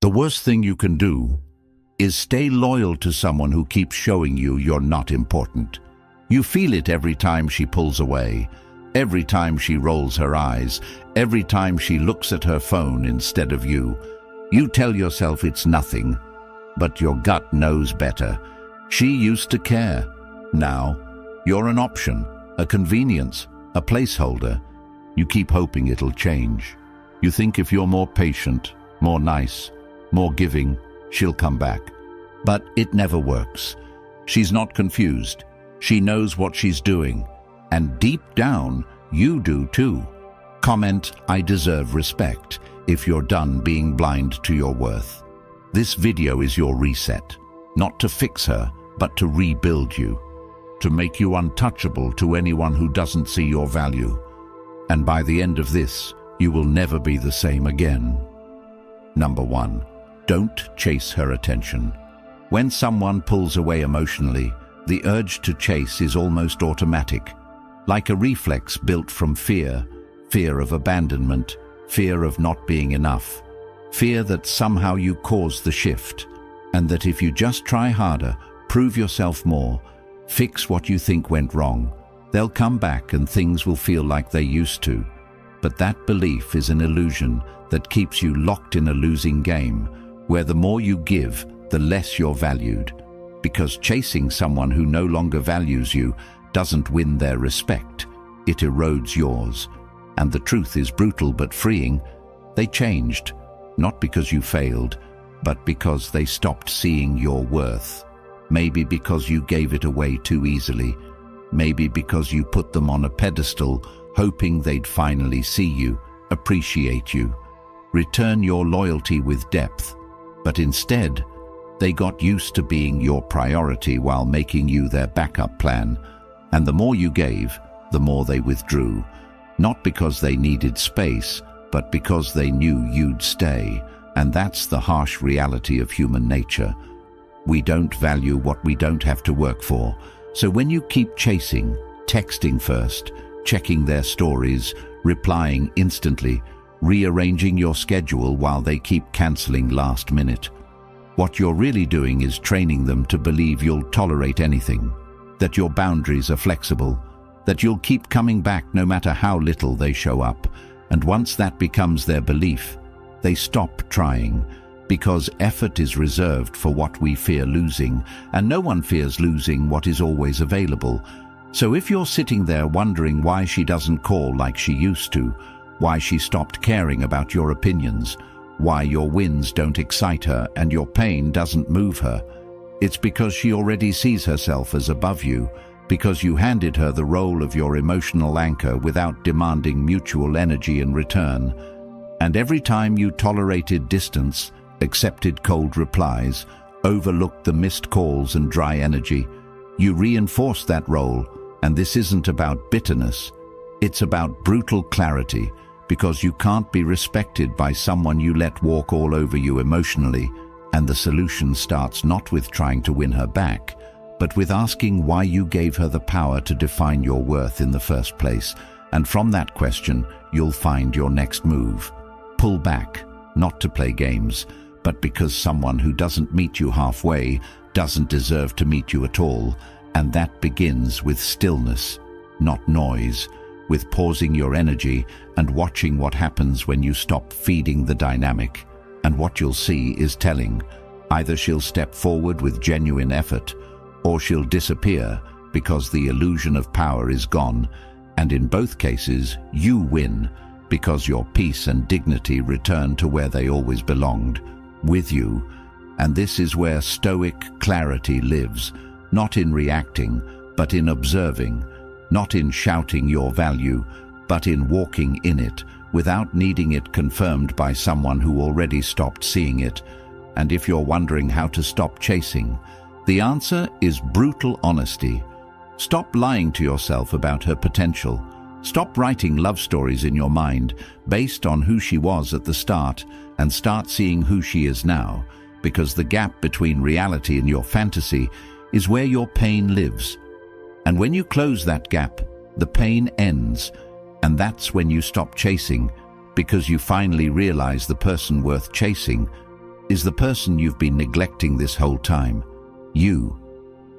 The worst thing you can do is stay loyal to someone who keeps showing you you're not important. You feel it every time she pulls away, every time she rolls her eyes, every time she looks at her phone instead of you. You tell yourself it's nothing, but your gut knows better. She used to care. Now, you're an option, a convenience, a placeholder. You keep hoping it'll change. You think if you're more patient, more nice, more giving, she'll come back. But it never works. She's not confused. She knows what she's doing. And deep down, you do too. Comment, "I deserve respect," if you're done being blind to your worth. This video is your reset. Not to fix her, but to rebuild you. To make you untouchable to anyone who doesn't see your value. And by the end of this, you will never be the same again. Number 1. Don't chase her attention. When someone pulls away emotionally, the urge to chase is almost automatic, like a reflex built from fear of abandonment, fear of not being enough, fear that somehow you caused the shift, and that if you just try harder, prove yourself more, fix what you think went wrong, they'll come back and things will feel like they used to. But that belief is an illusion that keeps you locked in a losing game, where the more you give, the less you're valued. Because chasing someone who no longer values you doesn't win their respect, it erodes yours. And the truth is brutal but freeing. They changed, not because you failed, but because they stopped seeing your worth. Maybe because you gave it away too easily. Maybe because you put them on a pedestal, hoping they'd finally see you, appreciate you, return your loyalty with depth. But instead, they got used to being your priority while making you their backup plan. And the more you gave, the more they withdrew. Not because they needed space, but because they knew you'd stay. And that's the harsh reality of human nature. We don't value what we don't have to work for. So when you keep chasing, texting first, checking their stories, replying instantly, rearranging your schedule while they keep canceling last minute, what you're really doing is training them to believe you'll tolerate anything, that your boundaries are flexible, that you'll keep coming back no matter how little they show up. And once that becomes their belief, they stop trying, because effort is reserved for what we fear losing, and no one fears losing what is always available. So if you're sitting there wondering why she doesn't call like she used to, why she stopped caring about your opinions, why your wins don't excite her and your pain doesn't move her, it's because she already sees herself as above you, because you handed her the role of your emotional anchor without demanding mutual energy in return. And every time you tolerated distance, accepted cold replies, overlooked the missed calls and dry energy, you reinforced that role. And this isn't about bitterness, it's about brutal clarity, because you can't be respected by someone you let walk all over you emotionally. And the solution starts not with trying to win her back, but with asking why you gave her the power to define your worth in the first place. And from that question, you'll find your next move. Pull back, not to play games, but because someone who doesn't meet you halfway doesn't deserve to meet you at all. And that begins with stillness, not noise, with pausing your energy and watching what happens when you stop feeding the dynamic. And what you'll see is telling. Either she'll step forward with genuine effort, or she'll disappear because the illusion of power is gone. And in both cases, you win, because your peace and dignity return to where they always belonged, with you. And this is where Stoic clarity lives, not in reacting, but in observing, not in shouting your value, but in walking in it, without needing it confirmed by someone who already stopped seeing it. And if you're wondering how to stop chasing, the answer is brutal honesty. Stop lying to yourself about her potential. Stop writing love stories in your mind based on who she was at the start, and start seeing who she is now, because the gap between reality and your fantasy is where your pain lives. And when you close that gap, the pain ends, and that's when you stop chasing, because you finally realize the person worth chasing is the person you've been neglecting this whole time. You.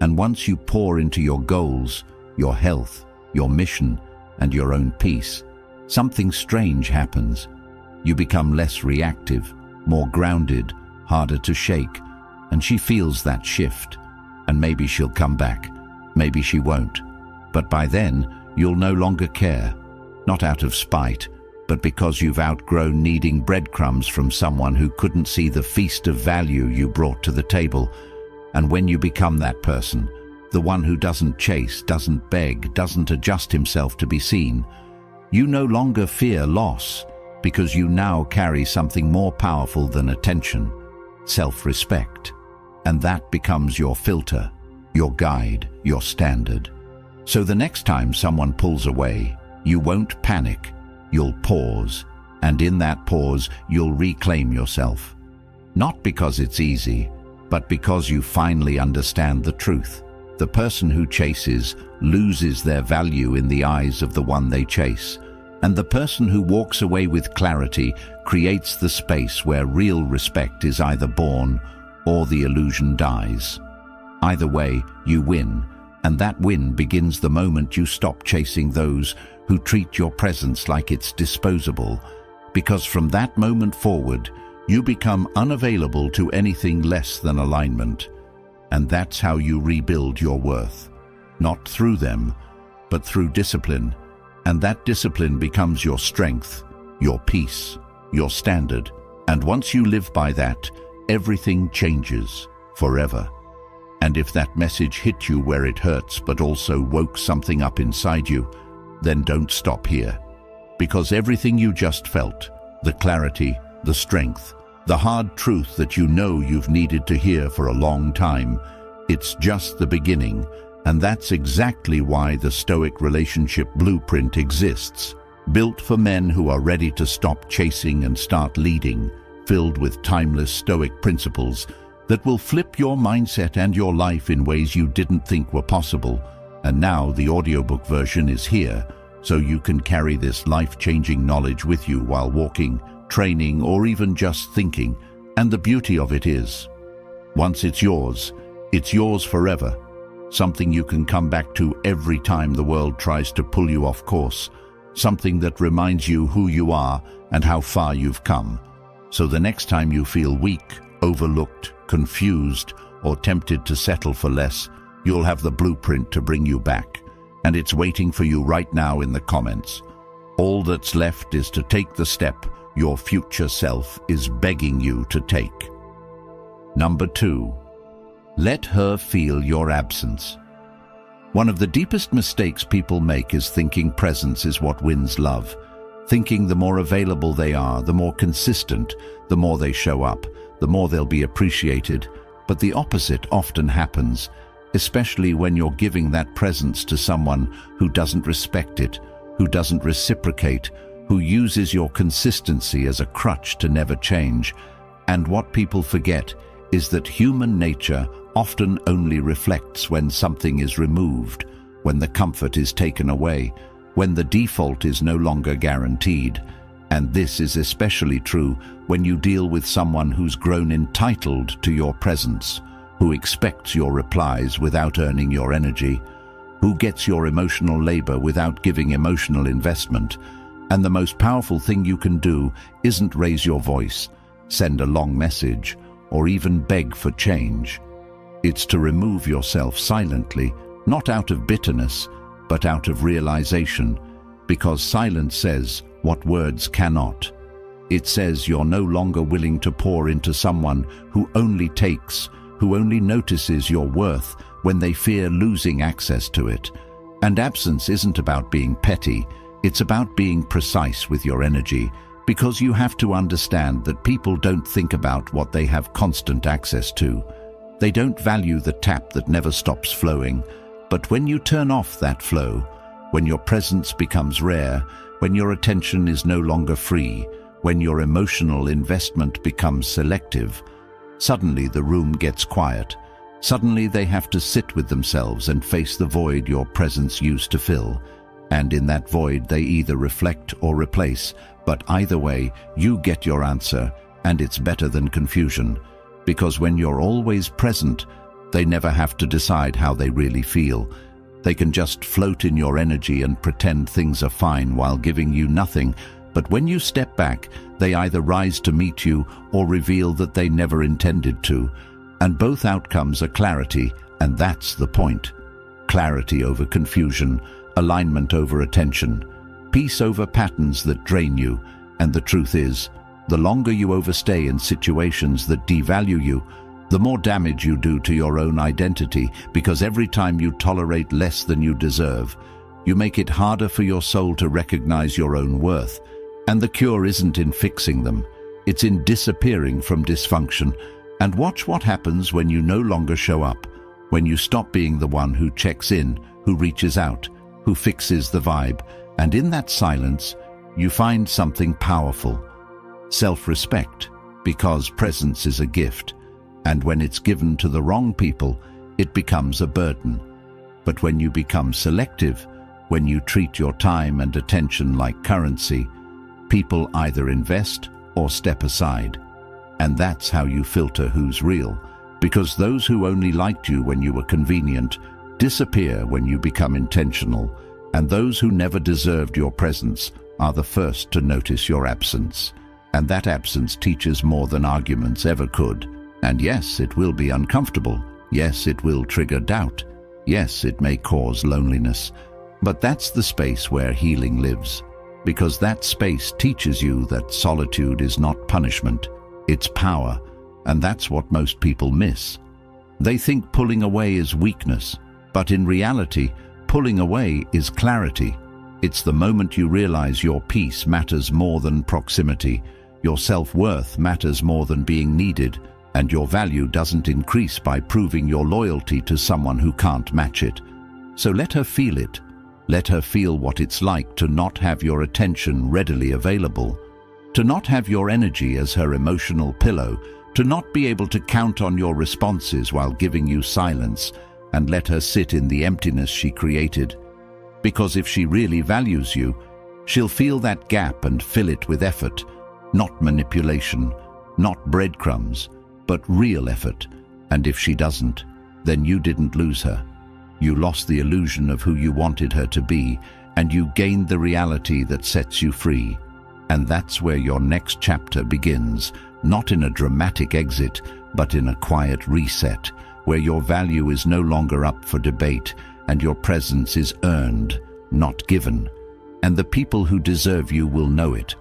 And once you pour into your goals, your health, your mission, and your own peace, something strange happens. You become less reactive, more grounded, harder to shake, and she feels that shift. And maybe she'll come back, maybe she won't. But by then, you'll no longer care, not out of spite, but because you've outgrown needing breadcrumbs from someone who couldn't see the feast of value you brought to the table. And when you become that person, the one who doesn't chase, doesn't beg, doesn't adjust himself to be seen, you no longer fear loss, because you now carry something more powerful than attention, self-respect. And that becomes your filter, your guide, your standard. So the next time someone pulls away, you won't panic, you'll pause, and in that pause, you'll reclaim yourself. Not because it's easy, but because you finally understand the truth. The person who chases loses their value in the eyes of the one they chase, and the person who walks away with clarity creates the space where real respect is either born or the illusion dies. Either way, you win, and that win begins the moment you stop chasing those who treat your presence like it's disposable, because from that moment forward, you become unavailable to anything less than alignment. And that's how you rebuild your worth. Not through them, but through discipline. And that discipline becomes your strength, your peace, your standard. And once you live by that, everything changes forever. And if that message hit you where it hurts but also woke something up inside you, then don't stop here. Because everything you just felt, the clarity, the strength, the hard truth that you know you've needed to hear for a long time, it's just the beginning. And that's exactly why the Stoic relationship blueprint exists, built for men who are ready to stop chasing and start leading, filled with timeless Stoic principles that will flip your mindset and your life in ways you didn't think were possible. And now the audiobook version is here, so you can carry this life-changing knowledge with you while walking, training, or even just thinking. And the beauty of it is, once it's yours forever. Something you can come back to every time the world tries to pull you off course. Something that reminds you who you are and how far you've come. So the next time you feel weak, overlooked, confused, or tempted to settle for less, you'll have the blueprint to bring you back. And it's waiting for you right now in the comments. All that's left is to take the step your future self is begging you to take. Number 2. Let her feel your absence. One of the deepest mistakes people make is thinking presence is what wins love. Thinking the more available they are, the more consistent, the more they show up, the more they'll be appreciated. But the opposite often happens, especially when you're giving that presence to someone who doesn't respect it, who doesn't reciprocate, who uses your consistency as a crutch to never change. And what people forget is that human nature often only reflects when something is removed, when the comfort is taken away, when the default is no longer guaranteed. And this is especially true when you deal with someone who's grown entitled to your presence, who expects your replies without earning your energy, who gets your emotional labor without giving emotional investment. And the most powerful thing you can do isn't raise your voice, send a long message, or even beg for change. It's to remove yourself silently, not out of bitterness, but out of realization, because silence says what words cannot. It says you're no longer willing to pour into someone who only takes, who only notices your worth when they fear losing access to it. And absence isn't about being petty, it's about being precise with your energy, because you have to understand that people don't think about what they have constant access to. They don't value the tap that never stops flowing. But when you turn off that flow, when your presence becomes rare, when your attention is no longer free, when your emotional investment becomes selective, suddenly the room gets quiet. Suddenly they have to sit with themselves and face the void your presence used to fill. And in that void they either reflect or replace, but either way, you get your answer, And it's better than confusion, because when you're always present, they never have to decide how they really feel. They can just float in your energy and pretend things are fine while giving you nothing. But when you step back, they either rise to meet you or reveal that they never intended to. And both outcomes are clarity, and that's the point. Clarity over confusion, alignment over attention, peace over patterns that drain you. And the truth is, the longer you overstay in situations that devalue you, the more damage you do to your own identity, because every time you tolerate less than you deserve, you make it harder for your soul to recognize your own worth. And the cure isn't in fixing them, it's in disappearing from dysfunction. And watch what happens when you no longer show up, when you stop being the one who checks in, who reaches out, who fixes the vibe. And in that silence, you find something powerful. Self-respect, because presence is a gift. And when it's given to the wrong people, it becomes a burden. But when you become selective, when you treat your time and attention like currency, people either invest or step aside. And that's how you filter who's real, because those who only liked you when you were convenient disappear when you become intentional, and those who never deserved your presence are the first to notice your absence. And that absence teaches more than arguments ever could. And yes, it will be uncomfortable. Yes, it will trigger doubt. Yes, it may cause loneliness. But that's the space where healing lives, because that space teaches you that solitude is not punishment, it's power. And that's what most people miss. They think pulling away is weakness, but in reality, pulling away is clarity. It's the moment you realize your peace matters more than proximity, your self-worth matters more than being needed, and your value doesn't increase by proving your loyalty to someone who can't match it. So let her feel it. Let her feel what it's like to not have your attention readily available, to not have your energy as her emotional pillow, to not be able to count on your responses while giving you silence, and let her sit in the emptiness she created. Because if she really values you, she'll feel that gap and fill it with effort, not manipulation, not breadcrumbs, but real effort. And if she doesn't, then you didn't lose her. You lost the illusion of who you wanted her to be, and you gained the reality that sets you free. And that's where your next chapter begins, not in a dramatic exit, but in a quiet reset, where your value is no longer up for debate, and your presence is earned, not given. And the people who deserve you will know it,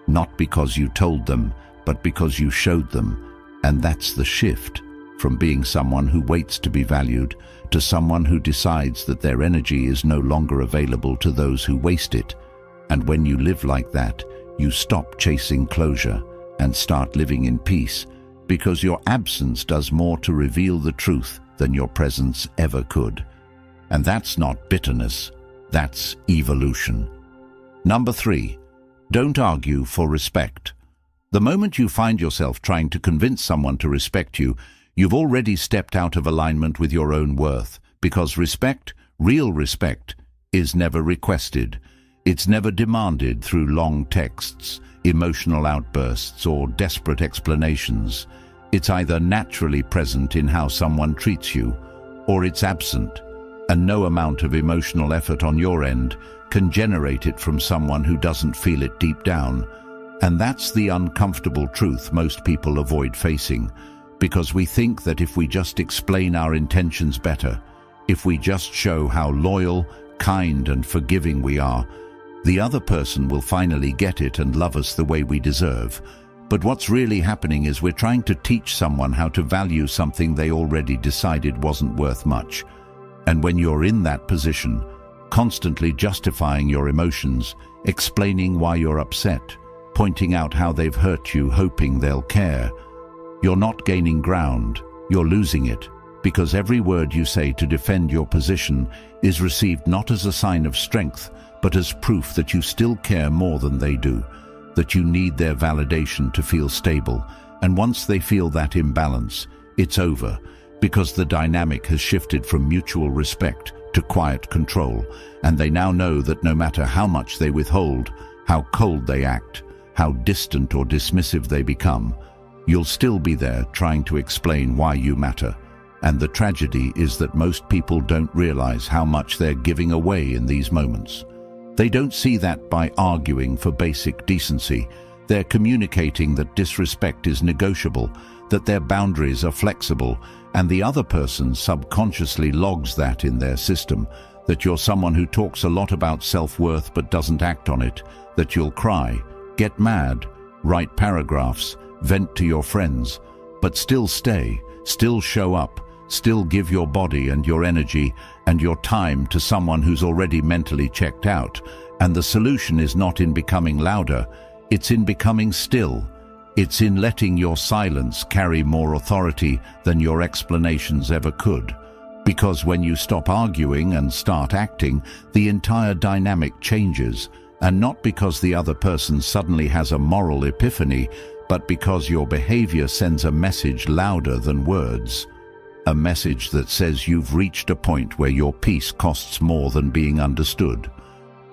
not because you told them, but because you showed them. And that's the shift, from being someone who waits to be valued to someone who decides that their energy is no longer available to those who waste it. And when you live like that, you stop chasing closure and start living in peace, because your absence does more to reveal the truth than your presence ever could. And that's not bitterness, that's evolution. Number 3, don't argue for respect. The moment you find yourself trying to convince someone to respect you, you've already stepped out of alignment with your own worth, because respect, real respect, is never requested. It's never demanded through long texts, emotional outbursts, or desperate explanations. It's either naturally present in how someone treats you, or it's absent, and no amount of emotional effort on your end can generate it from someone who doesn't feel it deep down. And that's the uncomfortable truth most people avoid facing, because we think that if we just explain our intentions better, if we just show how loyal, kind, and forgiving we are, the other person will finally get it and love us the way we deserve. But what's really happening is we're trying to teach someone how to value something they already decided wasn't worth much. And when you're in that position, constantly justifying your emotions, explaining why you're upset, pointing out how they've hurt you, hoping they'll care, you're not gaining ground, you're losing it, because every word you say to defend your position is received not as a sign of strength, but as proof that you still care more than they do, that you need their validation to feel stable. And once they feel that imbalance, it's over, because the dynamic has shifted from mutual respect to quiet control, and they now know that no matter how much they withhold, how cold they act, how distant or dismissive they become, you'll still be there trying to explain why you matter. And the tragedy is that most people don't realize how much they're giving away in these moments. They don't see that by arguing for basic decency, they're communicating that disrespect is negotiable, that their boundaries are flexible, and the other person subconsciously logs that in their system, that you're someone who talks a lot about self-worth but doesn't act on it, that you'll cry, get mad, write paragraphs, vent to your friends, but still stay, still show up, still give your body and your energy and your time to someone who's already mentally checked out. And the solution is not in becoming louder, it's in becoming still. It's in letting your silence carry more authority than your explanations ever could. Because when you stop arguing and start acting, the entire dynamic changes, and not because the other person suddenly has a moral epiphany, but because your behavior sends a message louder than words. A message that says you've reached a point where your peace costs more than being understood,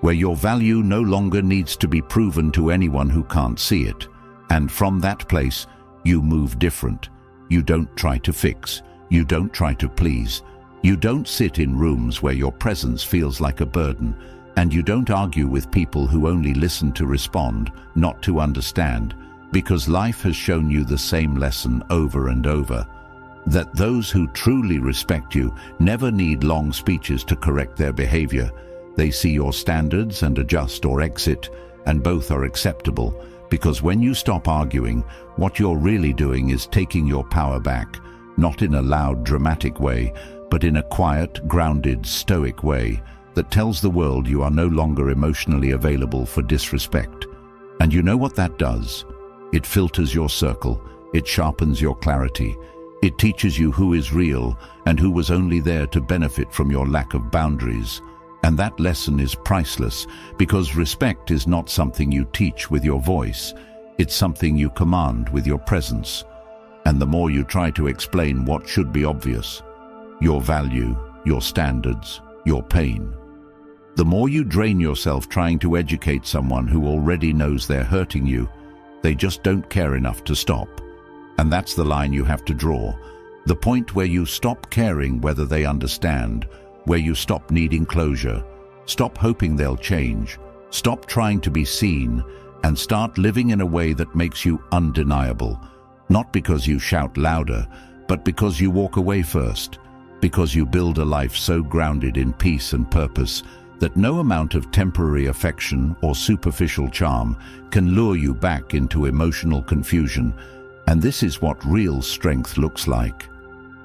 where your value no longer needs to be proven to anyone who can't see it. And from that place, you move different. You don't try to fix. You don't try to please. You don't sit in rooms where your presence feels like a burden. And you don't argue with people who only listen to respond, not to understand, because life has shown you the same lesson over and over, that those who truly respect you never need long speeches to correct their behavior. They see your standards and adjust or exit, and both are acceptable, because when you stop arguing, what you're really doing is taking your power back, not in a loud, dramatic way, but in a quiet, grounded, stoic way that tells the world you are no longer emotionally available for disrespect. And you know what that does? It filters your circle, it sharpens your clarity, it teaches you who is real and who was only there to benefit from your lack of boundaries. And that lesson is priceless, because respect is not something you teach with your voice, it's something you command with your presence. And the more you try to explain what should be obvious, your value, your standards, your pain, the more you drain yourself trying to educate someone who already knows they're hurting you, they just don't care enough to stop. And that's the line you have to draw, the point where you stop caring whether they understand, where you stop needing closure, stop hoping they'll change, stop trying to be seen, and start living in a way that makes you undeniable. Not because you shout louder, but because you walk away first, because you build a life so grounded in peace and purpose that no amount of temporary affection or superficial charm can lure you back into emotional confusion. And this is what real strength looks like.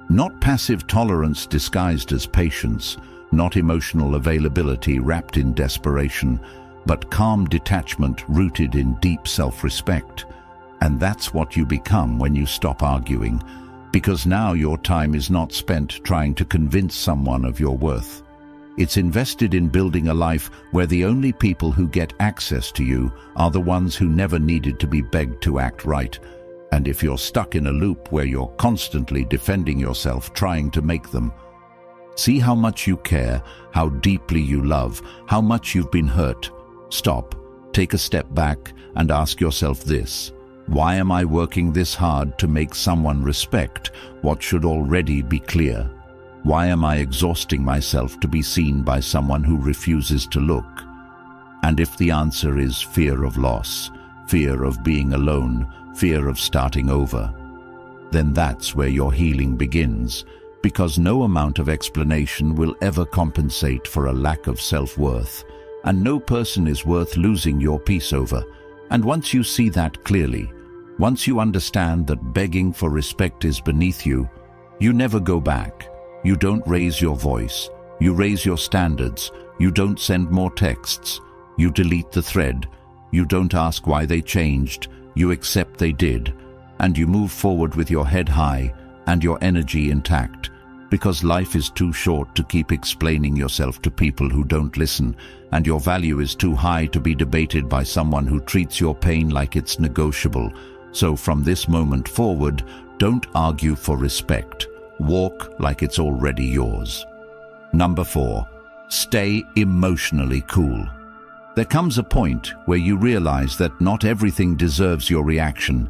Not passive tolerance disguised as patience, not emotional availability wrapped in desperation, but calm detachment rooted in deep self-respect. And that's what you become when you stop arguing, because now your time is not spent trying to convince someone of your worth. It's invested in building a life where the only people who get access to you are the ones who never needed to be begged to act right. And if you're stuck in a loop where you're constantly defending yourself, trying to make them, see how much you care, how deeply you love, how much you've been hurt. Stop, take a step back, and ask yourself this: why am I working this hard to make someone respect what should already be clear? Why am I exhausting myself to be seen by someone who refuses to look? And if the answer is fear of loss, fear of being alone, fear of starting over, then that's where your healing begins, because no amount of explanation will ever compensate for a lack of self-worth, and no person is worth losing your peace over. And once you see that clearly, once you understand that begging for respect is beneath you, you never go back. You don't raise your voice, you raise your standards, you don't send more texts, you delete the thread, you don't ask why they changed, you accept they did, and you move forward with your head high and your energy intact, because life is too short to keep explaining yourself to people who don't listen, and your value is too high to be debated by someone who treats your pain like it's negotiable. So from this moment forward, don't argue for respect. Walk like it's already yours. Number 4, stay emotionally cool. There comes a point where you realize that not everything deserves your reaction,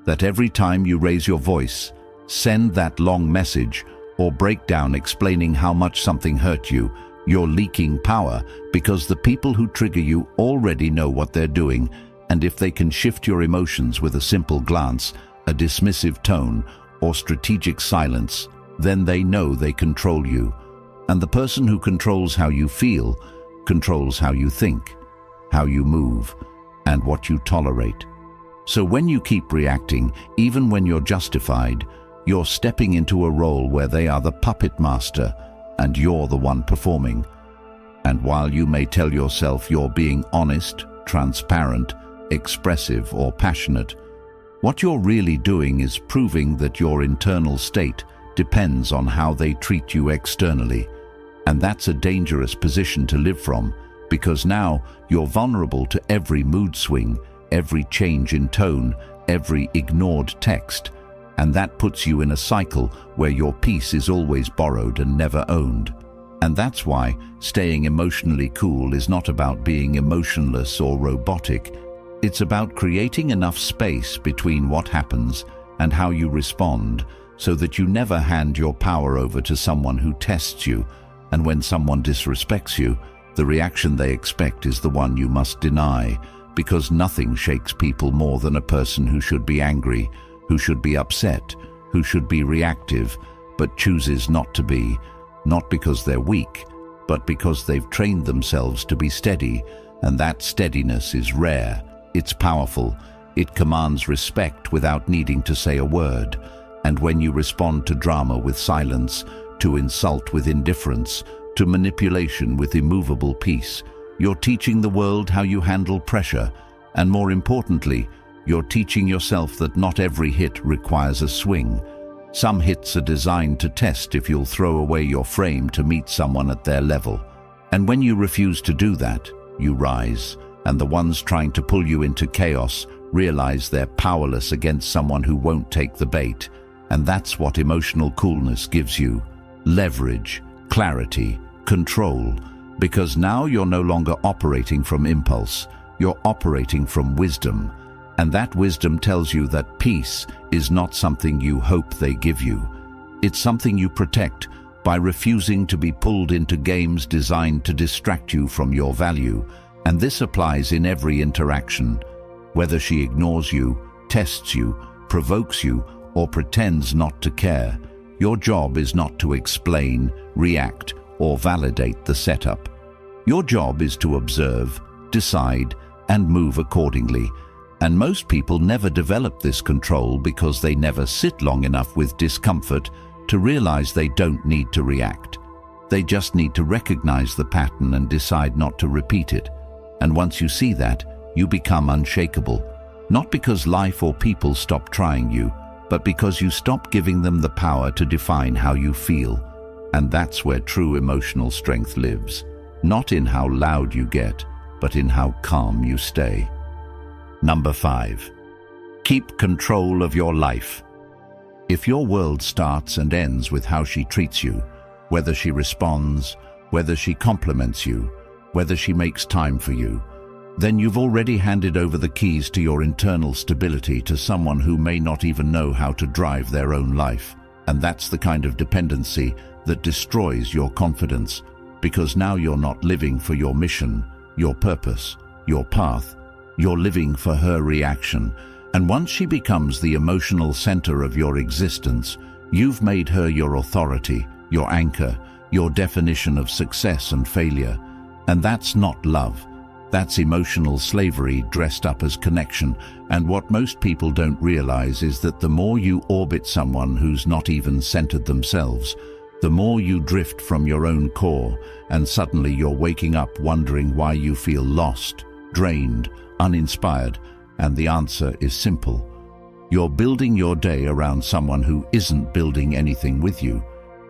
that every time you raise your voice, send that long message, or break down explaining how much something hurt you, you're leaking power, because the people who trigger you already know what they're doing, and if they can shift your emotions with a simple glance, a dismissive tone, or strategic silence, then they know they control you. And the person who controls how you feel controls how you think, how you move, and what you tolerate. So when you keep reacting, even when you're justified, you're stepping into a role where they are the puppet master and you're the one performing. And while you may tell yourself you're being honest, transparent, expressive, or passionate, what you're really doing is proving that your internal state depends on how they treat you externally. And that's a dangerous position to live from, because now you're vulnerable to every mood swing, every change in tone, every ignored text, and that puts you in a cycle where your peace is always borrowed and never owned. And that's why staying emotionally cool is not about being emotionless or robotic. It's about creating enough space between what happens and how you respond, so that you never hand your power over to someone who tests you, and when someone disrespects you, the reaction they expect is the one you must deny, because nothing shakes people more than a person who should be angry, who should be upset, who should be reactive, but chooses not to be, not because they're weak, but because they've trained themselves to be steady, and that steadiness is rare, it's powerful, it commands respect without needing to say a word. And when you respond to drama with silence, to insult with indifference, to manipulation with immovable peace, you're teaching the world how you handle pressure, and more importantly, you're teaching yourself that not every hit requires a swing. Some hits are designed to test if you'll throw away your frame to meet someone at their level. And when you refuse to do that, you rise, and the ones trying to pull you into chaos realize they're powerless against someone who won't take the bait. And that's what emotional coolness gives you: leverage, clarity, control, because now you're no longer operating from impulse, you're operating from wisdom. And that wisdom tells you that peace is not something you hope they give you. It's something you protect by refusing to be pulled into games designed to distract you from your value. And this applies in every interaction. Whether she ignores you, tests you, provokes you, or pretends not to care, your job is not to explain, react, or validate the setup. Your job is to observe, decide, and move accordingly. And most people never develop this control because they never sit long enough with discomfort to realize they don't need to react. They just need to recognize the pattern and decide not to repeat it. And once you see that, you become unshakable. Not because life or people stop trying you, but because you stop giving them the power to define how you feel. And that's where true emotional strength lives. Not in how loud you get, but in how calm you stay. Number 5. Keep control of your life. If your world starts and ends with how she treats you, whether she responds, whether she compliments you, whether she makes time for you, then you've already handed over the keys to your internal stability to someone who may not even know how to drive their own life. And that's the kind of dependency that destroys your confidence, because now you're not living for your mission, your purpose, your path. You're living for her reaction. And once she becomes the emotional center of your existence, you've made her your authority, your anchor, your definition of success and failure. And that's not love. That's emotional slavery dressed up as connection. And what most people don't realize is that the more you orbit someone who's not even centered themselves, the more you drift from your own core, and suddenly you're waking up wondering why you feel lost, drained, uninspired, and the answer is simple. You're building your day around someone who isn't building anything with you.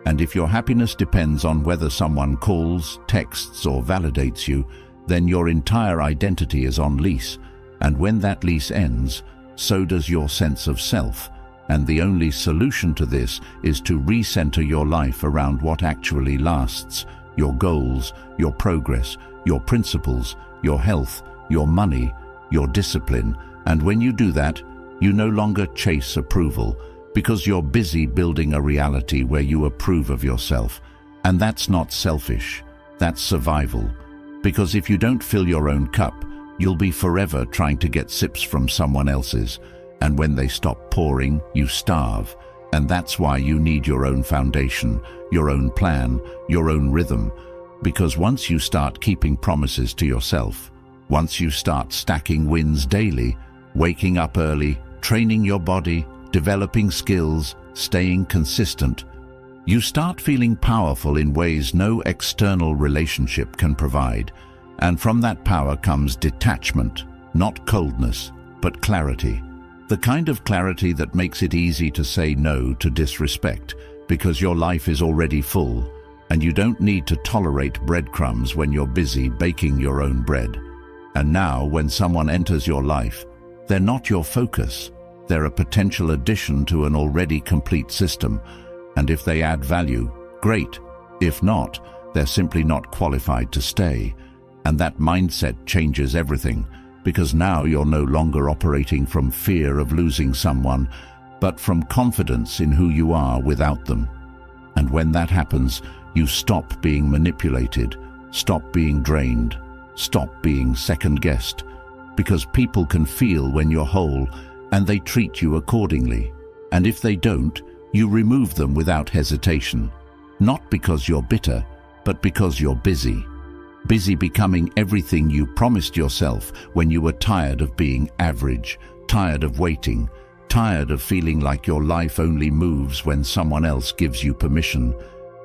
And if your happiness depends on whether someone calls, texts, or validates you, then your entire identity is on lease. And when that lease ends, so does your sense of self. And the only solution to this is to recenter your life around what actually lasts: your goals, your progress, your principles, your health, your money, your discipline. And when you do that, You no longer chase approval because you're busy building a reality where you approve of yourself. And that's not selfish, that's survival. Because if you don't fill your own cup, you'll be forever trying to get sips from someone else's. And when they stop pouring, you starve. And that's why you need your own foundation, your own plan, your own rhythm. Because once you start keeping promises to yourself, once you start stacking wins daily, waking up early, training your body, developing skills, staying consistent, you start feeling powerful in ways no external relationship can provide. And from that power comes detachment, not coldness, but clarity. The kind of clarity that makes it easy to say no to disrespect, because your life is already full, and you don't need to tolerate breadcrumbs when you're busy baking your own bread. And now, when someone enters your life, they're not your focus. They're a potential addition to an already complete system. And if they add value, great. If not, they're simply not qualified to stay. And that mindset changes everything, because now you're no longer operating from fear of losing someone, but from confidence in who you are without them. And when that happens, you stop being manipulated, stop being drained, stop being second-guessed, because people can feel when you're whole, and they treat you accordingly. And if they don't, you remove them without hesitation, not because you're bitter, but because you're busy. Busy becoming everything you promised yourself when you were tired of being average, tired of waiting, tired of feeling like your life only moves when someone else gives you permission.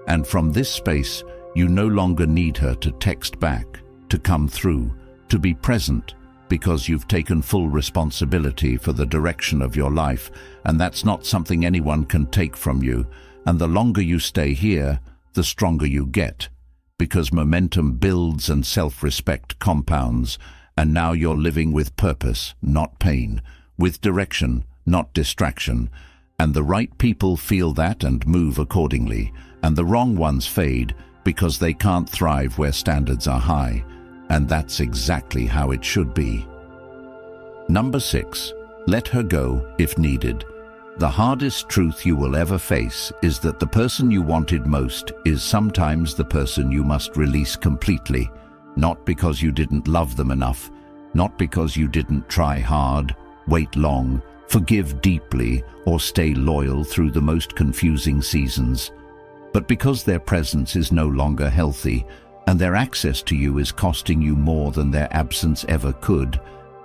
And from this space, you no longer need her to text back, to come through, to be present, because you've taken full responsibility for the direction of your life, and that's not something anyone can take from you. And the longer you stay here, the stronger you get, because momentum builds and self-respect compounds, and now you're living with purpose, not pain, with direction, not distraction, and the right people feel that and move accordingly, and the wrong ones fade because they can't thrive where standards are high, and that's exactly how it should be. Number 6, let her go if needed. The hardest truth you will ever face is that the person you wanted most is sometimes the person you must release completely, not because you didn't love them enough, not because you didn't try hard, wait long, forgive deeply, or stay loyal through the most confusing seasons, but because their presence is no longer healthy, and their access to you is costing you more than their absence ever could.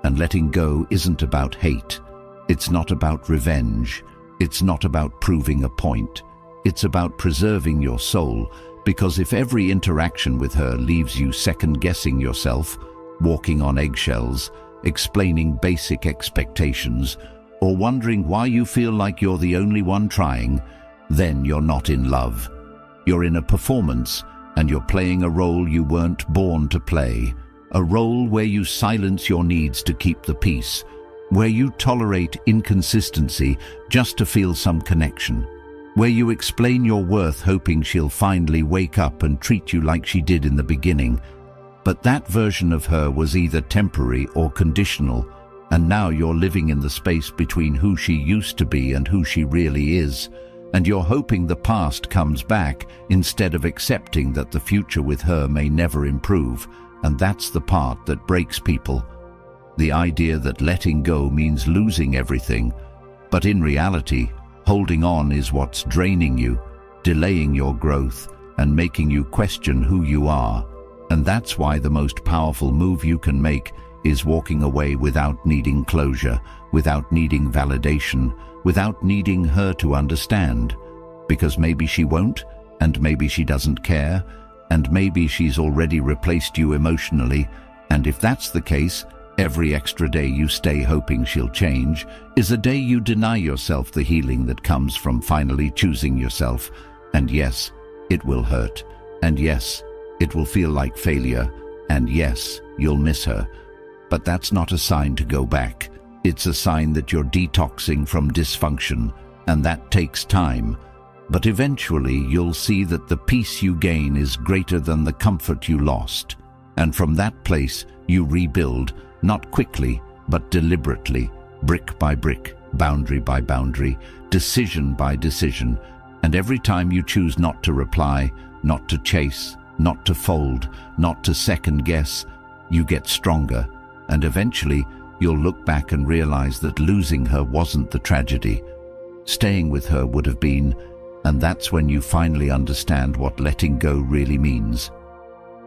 And letting go isn't about hate. It's not about revenge. It's not about proving a point. It's about preserving your soul, because if every interaction with her leaves you second-guessing yourself, walking on eggshells, explaining basic expectations, or wondering why you feel like you're the only one trying, then you're not in love. You're in a performance, and you're playing a role you weren't born to play, a role where you silence your needs to keep the peace, where you tolerate inconsistency just to feel some connection, where you explain your worth hoping she'll finally wake up and treat you like she did in the beginning. But that version of her was either temporary or conditional, and now you're living in the space between who she used to be and who she really is, and you're hoping the past comes back instead of accepting that the future with her may never improve. And that's the part that breaks people. The idea that letting go means losing everything, but in reality, holding on is what's draining you, delaying your growth, and making you question who you are. And that's why the most powerful move you can make is walking away without needing closure, without needing validation, without needing her to understand. Because maybe she won't, and maybe she doesn't care, and maybe she's already replaced you emotionally, and if that's the case, every extra day you stay hoping she'll change is a day you deny yourself the healing that comes from finally choosing yourself. And yes, it will hurt, and yes, it will feel like failure, and yes, you'll miss her. But that's not a sign to go back. It's a sign that you're detoxing from dysfunction, and that takes time. But eventually you'll see that the peace you gain is greater than the comfort you lost. And from that place you rebuild, not quickly, but deliberately, brick by brick, boundary by boundary, decision by decision, and every time you choose not to reply, not to chase, not to fold, not to second guess, you get stronger, and eventually you'll look back and realize that losing her wasn't the tragedy. Staying with her would have been, and that's when you finally understand what letting go really means.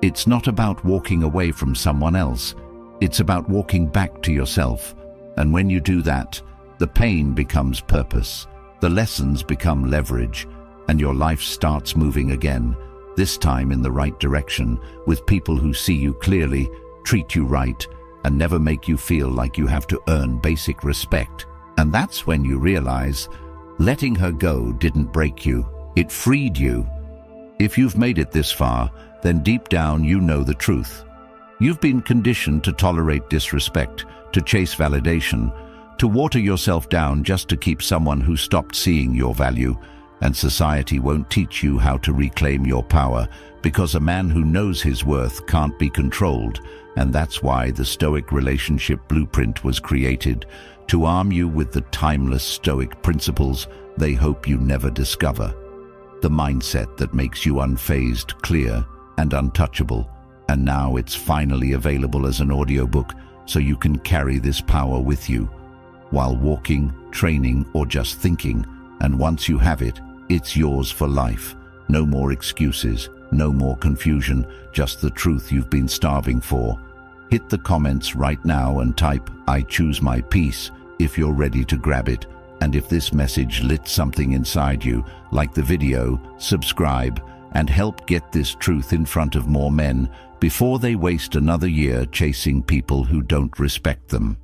It's not about walking away from someone else, it's about walking back to yourself, and when you do that, the pain becomes purpose, the lessons become leverage, and your life starts moving again, this time in the right direction, with people who see you clearly, treat you right, and never make you feel like you have to earn basic respect. And that's when you realize letting her go didn't break you, it freed you. If you've made it this far, then deep down you know the truth. You've been conditioned to tolerate disrespect, to chase validation, to water yourself down just to keep someone who stopped seeing your value, and society won't teach you how to reclaim your power, because a man who knows his worth can't be controlled, and that's why the Stoic relationship blueprint was created, to arm you with the timeless Stoic principles they hope you never discover. The mindset that makes you unfazed, clear, and untouchable, and now it's finally available as an audiobook so you can carry this power with you, while walking, training, or just thinking, and once you have it, it's yours for life. No more excuses, no more confusion, just the truth you've been starving for. Hit the comments right now and type, "I choose my peace," if you're ready to grab it. And if this message lit something inside you, like the video, subscribe, and help get this truth in front of more men before they waste another year chasing people who don't respect them.